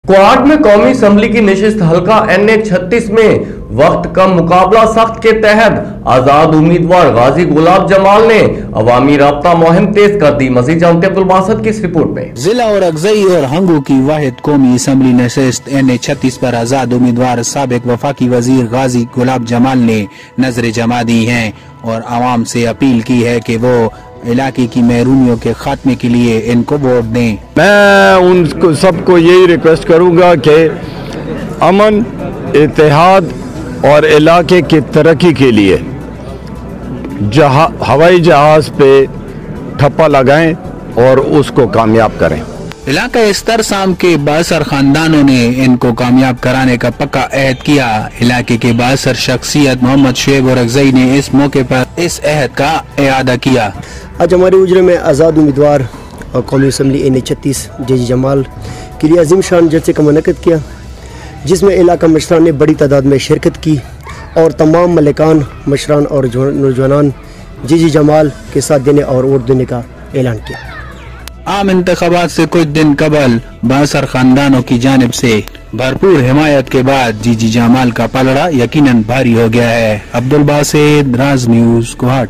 कोहाट में कौमी असम्बली की नशिस्त हल्का NA-36 में वक्त कम मुकाबला सख्त के तहत आजाद उम्मीदवार गाजी गुलाब जमाल ने अवामी राब्ता मुहिम तेज कर दी। मजीद जानते अब्दुल बासित की इस रिपोर्ट में। जिला और अगजई और हंगू की वाहिद कौमी असम्बली नशिस्त NA-36 पर आजाद उम्मीदवार साबिक वफाकी वजीर गाजी गुलाब जमाल ने नजर जमा दी है और आवाम से अपील की है कि वो इलाके की महरूमियों के खात्मे के लिए इनको वोट दें। मैं उनको सबको यही रिक्वेस्ट करूंगा कि अमन, इत्तेहाद और इलाके की तरक्की के लिए हवाई जहाज पे ठप्पा लगाएं और उसको कामयाब करें। इलाका स्तर शाम के बासर खानदानों ने इनको कामयाब कराने का पक्का अहद किया। इलाके के बासर शख्सियत मोहम्मद शुएब और अगजई ने इस मौके पर इस अहद का इआदा किया। आज हमारे उजरे में आज़ाद उम्मीदवार और कौमी असम्बली NA-36 JG जमाल के लिए अजीम शान जलसे का मुनक़द किया, जिसमें इलाका मशरान ने बड़ी तादाद में शिरकत की और तमाम मलिकान, मशरान और नौजवान JG जमाल के साथ देने और वोट देने का ऐलान किया। आम इंतखाबात से कुछ दिन कबल बासर खानदानों की जानिब से भरपूर हिमायत के बाद JG जमाल का पलड़ा यकीनन भारी हो गया है। अब्दुल बासित, राज न्यूज़, कोहाट।